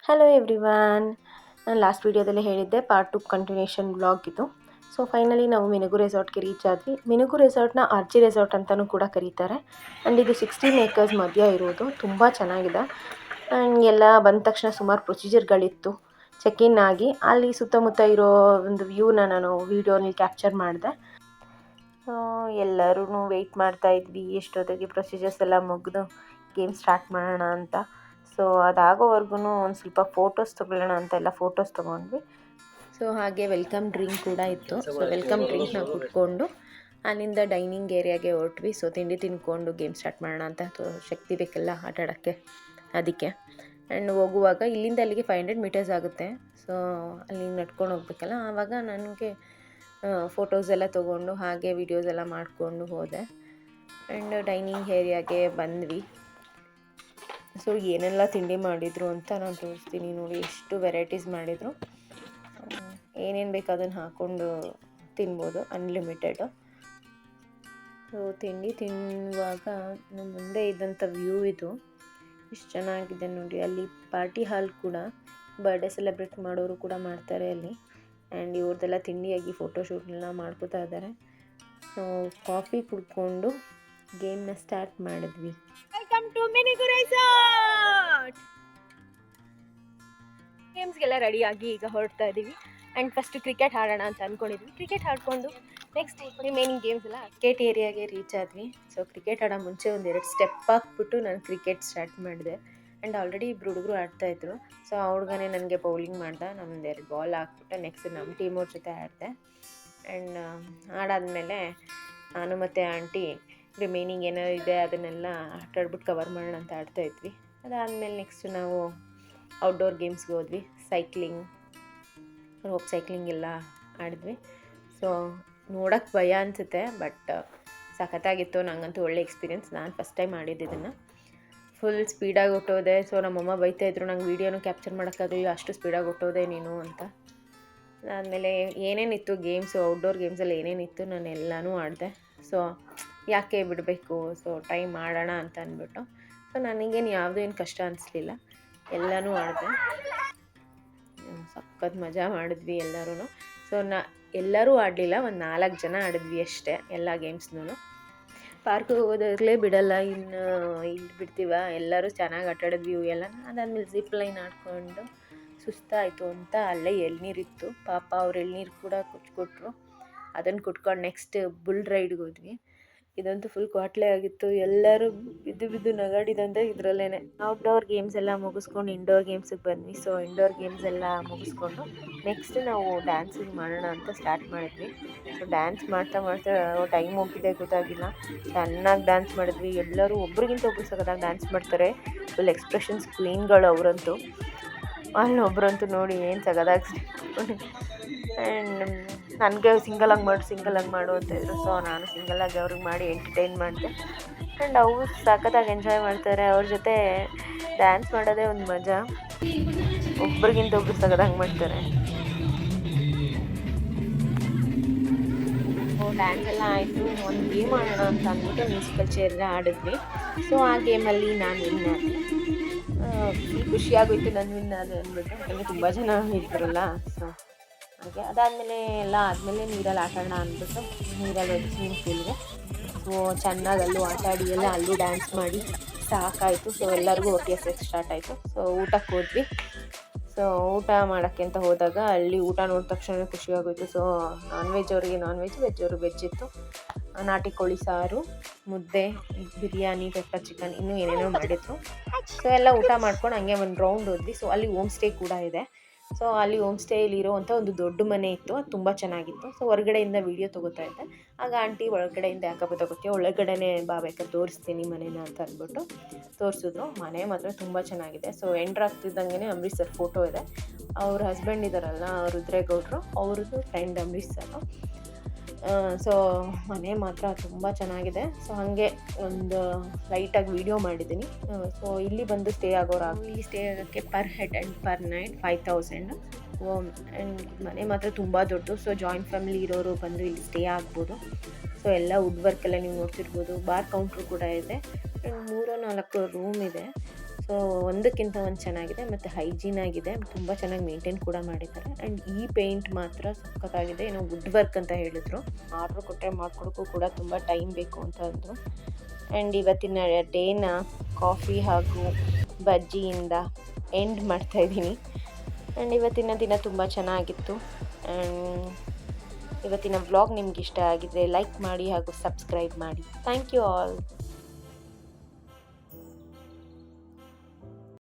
Hello everyone. ನಾನು last ವೀಡಿಯೋದಲ್ಲಿ ಹೇಳಿದ್ದೆ ಪಾರ್ಟ್ 2 ಕಂಟಿನ್ಯೂಷನ್ ವ್ಲಾಗ್ ಇದು. ಸೊ ಫೈನಲಿ ನಾವು ಮಿನುಗು ರೆಸಾರ್ಟ್ಗೆ ರೀಚ್ ಆದ್ವಿ. ಮಿನುಗು ರೆಸಾರ್ಟ್ನ ಆರ್ಚಿ ರೆಸಾರ್ಟ್ ಅಂತಲೂ ಕೂಡ ಕರೀತಾರೆ. ಆ್ಯಂಡ್ ಇದು 16 ಏಕರ್ಸ್ ಮಧ್ಯ ಇರೋದು. ತುಂಬ ಚೆನ್ನಾಗಿದೆ. ಆ್ಯಂಡ್ ಎಲ್ಲ ಬಂದ ತಕ್ಷಣ ಸುಮಾರು ಪ್ರೊಸೀಜರ್ಗಳಿತ್ತು. ಚೆಕ್ ಇನ್ ಆಗಿ ಅಲ್ಲಿ ಸುತ್ತಮುತ್ತ ಇರೋ ಒಂದು ವ್ಯೂನ ನಾನು ವೀಡಿಯೋನಲ್ಲಿ ಕ್ಯಾಪ್ಚರ್ ಮಾಡಿದೆ. ಎಲ್ಲರೂ ವೆಯ್ಟ್ ಮಾಡ್ತಾ ಇದ್ವಿ ಎಷ್ಟೊತ್ತಿಗೆ ಪ್ರೊಸೀಜರ್ಸ್ ಎಲ್ಲ ಮುಗಿದು ಗೇಮ್ ಸ್ಟಾರ್ಟ್ ಮಾಡೋಣ ಅಂತ. ಸೊ ಅದಾಗೋವರೆಗೂ ಒಂದು ಸ್ವಲ್ಪ ಫೋಟೋಸ್ ತೊಗೊಳ್ಳೋಣ ಅಂತ ಎಲ್ಲ ಫೋಟೋಸ್ ತೊಗೊಂಡ್ವಿ. ಸೊ ಹಾಗೆ ವೆಲ್ಕಮ್ ಡ್ರಿಂಕ್ ಕೂಡ ಇತ್ತು. ಸೊ ವೆಲ್ಕಮ್ ಡ್ರಿಂಕ್ನ ಕುಟ್ಕೊಂಡು ಅಲ್ಲಿಂದ ಡೈನಿಂಗ್ ಏರಿಯಾಗೆ ಹೊರಟ್ವಿ. ಸೊ ತಿಂಡಿ ತಿನ್ಕೊಂಡು ಗೇಮ್ ಸ್ಟಾರ್ಟ್ ಮಾಡೋಣ ಅಂತ. ಶಕ್ತಿ ಬೇಕಲ್ಲ ಆಟ ಆಡೋಕ್ಕೆ, ಅದಕ್ಕೆ. ಆ್ಯಂಡ್ ಹೋಗುವಾಗ ಇಲ್ಲಿಂದ ಅಲ್ಲಿಗೆ 500 ಮೀಟರ್ಸ್ ಆಗುತ್ತೆ. ಸೊ ಅಲ್ಲಿ ನಡ್ಕೊಂಡು ಹೋಗ್ಬೇಕಲ್ಲ, ಆವಾಗ ನನಗೆ ಫೋಟೋಸ್ ಎಲ್ಲ ತೊಗೊಂಡು ಹಾಗೆ ವೀಡಿಯೋಸ್ ಎಲ್ಲ ಮಾಡಿಕೊಂಡು ಹೋದೆ. ಆ್ಯಂಡ್ ಡೈನಿಂಗ್ ಏರಿಯಾಗೆ ಬಂದ್ವಿ. ಸೊ ಏನೆಲ್ಲ ತಿಂಡಿ ಮಾಡಿದರು ಅಂತ ನಾನು ತೋರಿಸ್ತೀನಿ ನೋಡಿ. ಎಷ್ಟು ವೆರೈಟೀಸ್ ಮಾಡಿದರು. ಏನೇನು ಬೇಕು ಅದನ್ನು ಹಾಕ್ಕೊಂಡು ತಿನ್ಬೋದು, ಅನ್ಲಿಮಿಟೆಡು. ಸೊ ತಿಂಡಿ ತಿನ್ನುವಾಗ ನಮ್ಮ ಮುಂದೆ ಇದ್ದಂಥ ವ್ಯೂ ಇದು ಎಷ್ಟು ಚೆನ್ನಾಗಿದೆ ನೋಡಿ. ಅಲ್ಲಿ ಪಾರ್ಟಿ ಹಾಲ್ ಕೂಡ, ಬರ್ಡೇ ಸೆಲೆಬ್ರೇಟ್ ಮಾಡೋರು ಕೂಡ ಮಾಡ್ತಾರೆ ಅಲ್ಲಿ. ಆ್ಯಂಡ್ ಇವ್ರದ್ದೆಲ್ಲ ತಿಂಡಿಯಾಗಿ ಫೋಟೋಶೂಟ್ನೆಲ್ಲ ಮಾಡ್ಕೋತಾ ಇದ್ದಾರೆ. ಸೊ ಕಾಫಿ ಕುಡ್ಕೊಂಡು ಗೇಮ್ನ ಸ್ಟಾರ್ಟ್ ಮಾಡಿದ್ವಿ. Welcome to Minugu resort. ಗೇಮ್ಸ್ಗೆಲ್ಲ ರೆಡಿಯಾಗಿ ಈಗ ಹೊರಡ್ತಾ ಇದ್ದೀವಿ. ಆ್ಯಂಡ್ ಫಸ್ಟ್ ಕ್ರಿಕೆಟ್ ಆಡೋಣ ಅಂತ ಅಂದ್ಕೊಂಡಿದ್ವಿ. ಕ್ರಿಕೆಟ್ ಆಡಿಕೊಂಡು ನೆಕ್ಸ್ಟ್ ರಿಮೈನಿಂಗ್ ಗೇಮ್ಸ್ ಎಲ್ಲ ಕ್ರಿಕೆಟ್ ಏರಿಯಾಗೆ ರೀಚ್ ಆದ್ವಿ. ಸೊ ಕ್ರಿಕೆಟ್ ಆಡೋ ಮುಂಚೆ ಒಂದೆರಡು ಸ್ಟೆಪ್ ಹಾಕ್ಬಿಟ್ಟು ನಾನು ಕ್ರಿಕೆಟ್ ಸ್ಟಾರ್ಟ್ ಮಾಡಿದೆ. ಆ್ಯಂಡ್ ಆಲ್ರೆಡಿ ಇಬ್ಬರು ಹುಡುಗರು ಆಡ್ತಾಯಿದ್ರು. ಸೊ ಆ ಹುಡುಗನೇ ನನಗೆ ಬೌಲಿಂಗ್ ಮಾಡ್ದೆ. ನಾನು ಒಂದೆರಡು ಬಾಲ್ ಹಾಕ್ಬಿಟ್ಟು ನೆಕ್ಸ್ಟ್ ನಮ್ಮ ಟೀಮವ್ರ ಜೊತೆ ಆಡಿದೆ. ಆ್ಯಂಡ್ ಆಡಾದಮೇಲೆ ನಾನು ಮತ್ತು ಆಂಟಿ ರಿಮೈನಿಂಗ್ ಏನಾರು ಇದೆ ಅದನ್ನೆಲ್ಲ ಆಟಾಡ್ಬಿಟ್ಟು ಕವರ್ ಮಾಡೋಣ ಅಂತ ಆಡ್ತಾಯಿದ್ವಿ. ಅದಾದಮೇಲೆ ನೆಕ್ಸ್ಟ್ ನಾವು ಔಟ್ಡೋರ್ ಗೇಮ್ಸ್ಗೆ ಹೋದ್ವಿ. ಸೈಕ್ಲಿಂಗ್, ರೋಪ್ ಸೈಕ್ಲಿಂಗ್ ಎಲ್ಲ ಆಡಿದ್ವಿ. ಸೊ ನೋಡೋಕ್ಕೆ ಭಯ ಅನಿಸುತ್ತೆ, ಬಟ್ ಸಖತ್ತಾಗಿತ್ತು. ನನಗಂತೂ ಒಳ್ಳೆ ಎಕ್ಸ್ಪೀರಿಯೆನ್ಸ್. ನಾನು ಫಸ್ಟ್ ಟೈಮ್ ಮಾಡಿದ್ದಿದ್ದನ್ನು. ಫುಲ್ ಸ್ಪೀಡಾಗಿ ಹೊಟ್ಟೋದೆ. ಸೊ ನಮ್ಮಮ್ಮ ಬೈತಾಯಿದ್ರು, ನಂಗೆ ವೀಡಿಯೋನು ಕ್ಯಾಪ್ಚರ್ ಮಾಡೋಕ್ಕಾಗಲಿಲ್ಲ, ಅಷ್ಟು ಸ್ಪೀಡಾಗಿ ಹೊಟ್ಟೋದೆ ನೀನು ಅಂತ. ಅದಾದಮೇಲೆ ಏನೇನಿತ್ತು ಗೇಮ್ಸು, ಔಟ್ಡೋರ್ ಗೇಮ್ಸಲ್ಲಿ ಏನೇನಿತ್ತು ನಾನು ಎಲ್ಲನೂ ಆಡಿದೆ. ಸೊ ಯಾಕೆ ಬಿಡಬೇಕು, ಸೊ ಟೈಮ್ ಮಾಡೋಣ ಅಂತ ಅಂದ್ಬಿಟ್ಟು. ಸೊ ನನಗೇನು ಯಾವುದೂ ಏನು ಕಷ್ಟ ಅನಿಸ್ಲಿಲ್ಲ, ಎಲ್ಲನೂ ಆಡಿದೆ. ಸಖತ್ ಮಜಾ ಮಾಡಿದ್ವಿ ಎಲ್ಲರೂ. ಸೊ ಎಲ್ಲರೂ ಆಡಲಿಲ್ಲ, ಒಂದು 4 ಜನ ಆಡಿದ್ವಿ ಅಷ್ಟೇ ಎಲ್ಲ ಗೇಮ್ಸ್ನೂ. ಪಾರ್ಕಿಗೆ ಹೋದಾಗಲೇ ಬಿಡಲ್ಲ, ಇನ್ನು ಇಲ್ಲಿ ಬಿಡ್ತೀವ. ಎಲ್ಲರೂ ಚೆನ್ನಾಗಿ ಆಟಾಡಿದ್ವಿ ಎಲ್ಲ. ಅದಾದಮೇಲೆ ಜಿಪ್ ಲೈನ್ ಆಡ್ಕೊಂಡು ಸುಸ್ತಾಯಿತು ಅಂತ ಅಲ್ಲೇ ಎಳ್ನೀರಿತ್ತು. ಪಾಪ ಅವ್ರು ಎಳ್ನೀರು ಕೂಡ ಕೊಟ್ಟರು. ಅದನ್ನು ಕುಟ್ಕೊಂಡು ನೆಕ್ಸ್ಟ್ ಬುಲ್ ರೈಡ್ಗೆ ಹೋದ್ವಿ. ಇದಂತೂ ಫುಲ್ ಕ್ವಾಟ್ಲೆ ಆಗಿತ್ತು. ಎಲ್ಲರೂ ಬಿದ್ದು ನಗಾಡಿದಂತೆ ಇದರಲ್ಲೇ. ಔಟ್ಡೋರ್ ಗೇಮ್ಸ್ ಎಲ್ಲ ಮುಗಿಸ್ಕೊಂಡು ಇಂಡೋರ್ ಗೇಮ್ಸಿಗೆ ಬಂದ್ವಿ. ಸೊ ಇಂಡೋರ್ ಗೇಮ್ಸ್ ಎಲ್ಲ ಮುಗಿಸ್ಕೊಂಡು ನೆಕ್ಸ್ಟ್ ನಾವು ಡ್ಯಾನ್ಸಿಂಗ್ ಮಾಡೋಣ ಅಂತ ಸ್ಟಾರ್ಟ್ ಮಾಡಿದ್ವಿ. ಸೊ ಡ್ಯಾನ್ಸ್ ಮಾಡ್ತಾ ಟೈಮ್ ಹೋಗಿದೆ ಗೊತ್ತಾಗಿಲ್ಲ. ಚೆನ್ನಾಗಿ ಡ್ಯಾನ್ಸ್ ಮಾಡಿದ್ವಿ. ಎಲ್ಲರೂ ಒಬ್ರಿಗಿಂತ ಒಬ್ರು ಸಖತ್ತಾಗಿ ಡ್ಯಾನ್ಸ್ ಮಾಡ್ತಾರೆ. ಫುಲ್ ಎಕ್ಸ್ಪ್ರೆಷನ್ಸ್ ಕ್ವೀನ್ಗಳು ಅವರಂತೂ. ಅಲ್ಲೊಬ್ರಂತೂ ನೋಡಿ ಏನು ಸಖತ್ತಾಗಿ. ಆ್ಯಂಡ್ ನನಗೆ ಸಿಂಗಲಾಗಿ ಮಾಡು ಅಂತ ಇದ್ರು. ಸೊ ನಾನು ಸಿಂಗಲಾಗಿ ಅವ್ರಿಗೆ ಮಾಡಿ ಎಂಟರ್ಟೈನ್ ಮಾಡಿದೆ. ಆ್ಯಂಡ್ ಅವರು ಸಖತ್ತಾಗಿ ಎಂಜಾಯ್ ಮಾಡ್ತಾರೆ. ಅವ್ರ ಜೊತೆ ಡ್ಯಾನ್ಸ್ ಮಾಡೋದೇ ಒಂದು ಮಜಾ. ಒಬ್ರಿಗಿಂತ ಒಬ್ರು ಸಖತ್ತಾಗಿ ಮಾಡ್ತಾರೆ. ಡ್ಯಾನ್ಸ್ ಎಲ್ಲ ಆಯಿತು. ಒಂದು ಗೇಮ್ ಆಡೋಣ ಅಂತ ಅಂದ್ಬಿಟ್ಟು ಮ್ಯೂಸಿಕಲ್ ಚೇರ್ ಆಡಿದ್ವಿ. ಸೊ ಆ ಗೇಮಲ್ಲಿ ನಾನು ವಿನ್ ಆದೆ. ಖುಷಿಯಾಗೋಯ್ತು ನಾನು ವಿನ್ ಆದೆ ಅಂದ್ಬಿಟ್ಟು. ನನಗೆ ತುಂಬ ಜನ ಇದ್ರಲ್ಲ. ಸೊ ಹಾಗೆ ಅದಾದಮೇಲೆ ಎಲ್ಲ ಆದಮೇಲೆ ನೀರಲ್ಲಿ ಆಟ ಆಡೋಣ ಅಂದ್ಬಿಟ್ಟು ನೀರಲ್ಲಿ ಹೋಗಿ ಸ್ವಿಮ್ಮಿಂಗ್ ಪೂಲ್ಗೆ. ಸೊ ಚೆನ್ನಾಗಿ ಅಲ್ಲೂ ಆಟ ಆಡಿ ಎಲ್ಲ ಅಲ್ಲೂ ಡ್ಯಾನ್ಸ್ ಮಾಡಿ ಸಾಕಾಯಿತು. ಸೊ ಎಲ್ಲರಿಗೂ ಹೊಟ್ಟೆ ಸ್ಟಾರ್ಟ್ ಆಯಿತು. ಸೊ ಊಟಕ್ಕೆ ಹೋದ್ವಿ. ಸೊ ಊಟ ಮಾಡೋಕ್ಕೆ ಅಂತ ಹೋದಾಗ ಅಲ್ಲಿ ಊಟ ನೋಡಿದ ತಕ್ಷಣ ಖುಷಿಯಾಗೋಯಿತು. ಸೊ ನಾನ್ ವೆಜ್ ಅವರಿಗೆ ನಾನ್ ವೆಜ್, ವೆಜ್ ಅವ್ರಿಗೆ ವೆಜ್ ಇತ್ತು. ನಾಟಿ ಕೋಳಿ ಸಾರು, ಮುದ್ದೆ, ಬಿರಿಯಾನಿ, ಪೆಪ್ಪರ್ ಚಿಕನ್, ಇನ್ನೂ ಏನೇನೋ ಮಾಡಿದ್ರು. ಸೊ ಎಲ್ಲ ಊಟ ಮಾಡ್ಕೊಂಡು ಹಂಗೆ ಒಂದು ರೌಂಡ್ ಹೋದ್ವಿ. ಸೊ ಅಲ್ಲಿ ಹೋಮ್ ಸ್ಟೇ ಕೂಡ ಇದೆ. ಸೊ ಅಲ್ಲಿ ಹೋಮ್ ಸ್ಟೇಯಲ್ಲಿ ಇರೋವಂಥ ಒಂದು ದೊಡ್ಡ ಮನೆ ಇತ್ತು. ಅದು ತುಂಬ ಚೆನ್ನಾಗಿತ್ತು. ಸೊ ಹೊರಗಡೆಯಿಂದ ವೀಡಿಯೋ ತೊಗೋತಾ ಇದ್ದೆ. ಆಗ ಆಂಟಿ ಒಳಗಡೆಯಿಂದ ಯಾಕಪ್ಪ ತಗೋತೀವಿ, ಒಳಗಡೆನೇ ಬೇಕಾದ್ರೆ ತೋರಿಸ್ತೀನಿ ಮನೇನ ಅಂತ ಅಂದ್ಬಿಟ್ಟು ತೋರಿಸಿದ್ರು. ಮನೆ ಮಾತ್ರ ತುಂಬ ಚೆನ್ನಾಗಿದೆ. ಸೊ ಎಂಟ್ರ್ ಆಗ್ತಿದ್ದಂಗೆ ಅಂಬರೀಷ್ ಸರ್ ಫೋಟೋ ಇದೆ. ಅವ್ರ ಹಸ್ಬೆಂಡ್ ಇದ್ದಾರಲ್ಲ ರುದ್ರೇಗೌಡರು, ಅವ್ರದ್ದು ಫ್ರೆಂಡ್ ಅಂಬರೀಷ್ ಸರ್. ಸೊ ಮನೆ ಮಾತ್ರ ತುಂಬ ಚೆನ್ನಾಗಿದೆ. ಸೊ ಹಾಗೆ ಒಂದು ಲೈಟಾಗಿ ವೀಡಿಯೋ ಮಾಡಿದ್ದೀನಿ. ಸೊ ಇಲ್ಲಿ ಬಂದು ಸ್ಟೇ ಆಗೋರು ಇಲ್ಲಿ ಸ್ಟೇ ಆಗೋಕ್ಕೆ per head and per night 5000. And ಮನೆ ಮಾತ್ರ ತುಂಬ ದೊಡ್ಡದು. ಸೊ ಜಾಯಿಂಟ್ ಫ್ಯಾಮಿಲಿ ಇರೋರು ಬಂದು ಇಲ್ಲಿ ಸ್ಟೇ ಆಗ್ಬೋದು. ಸೊ ಎಲ್ಲ ವುಡ್ ವರ್ಕೆಲ್ಲ ನೀವು ನೋಡ್ತಿರ್ಬೋದು. ಬಾರ್ ಕೌಂಟ್ರು ಕೂಡ ಇದೆ. ಆ್ಯಂಡ್ 3-4 ರೂಮ್ ಇದೆ. ಸೊ ಒಂದಕ್ಕಿಂತ ಒಂದು ಚೆನ್ನಾಗಿದೆ ಮತ್ತು ಹೈಜೀನ್ ಆಗಿದೆ, ತುಂಬ ಚೆನ್ನಾಗಿ ಮೇಂಟೈನ್ ಕೂಡ ಮಾಡಿದ್ದಾರೆ. ಆ್ಯಂಡ್ ಈ ಪೇಂಟ್ ಮಾತ್ರ ಸಖತ್ತಾಗಿದೆ. ಏನೋ ವುಡ್ ವರ್ಕ್ ಅಂತ ಹೇಳಿದರು. ಆರ್ಡ್ರ್ ಕೊಟ್ಟರೆ ಮಾಡ್ಕೊಡೋಕ್ಕೂ ಕೂಡ ತುಂಬ ಟೈಮ್ ಬೇಕು ಅಂತ ಅಂದರು. ಆ್ಯಂಡ್ ಇವತ್ತಿನ ಡೇನ ಕಾಫಿ ಹಾಗೂ ಬಜ್ಜಿಯಿಂದ ಎಂಡ್ ಮಾಡ್ತಾಯಿದ್ದೀನಿ. ಆ್ಯಂಡ್ ಇವತ್ತಿನ ದಿನ ತುಂಬ ಚೆನ್ನಾಗಿತ್ತು. ಆ್ಯಂಡ್ ಇವತ್ತಿನ ವ್ಲಾಗ್ ನಿಮ್ಗೆ ಇಷ್ಟ ಆಗಿದ್ರೆ ಲೈಕ್ ಮಾಡಿ ಹಾಗೂ ಸಬ್ಸ್ಕ್ರೈಬ್ ಮಾಡಿ. Thank you all.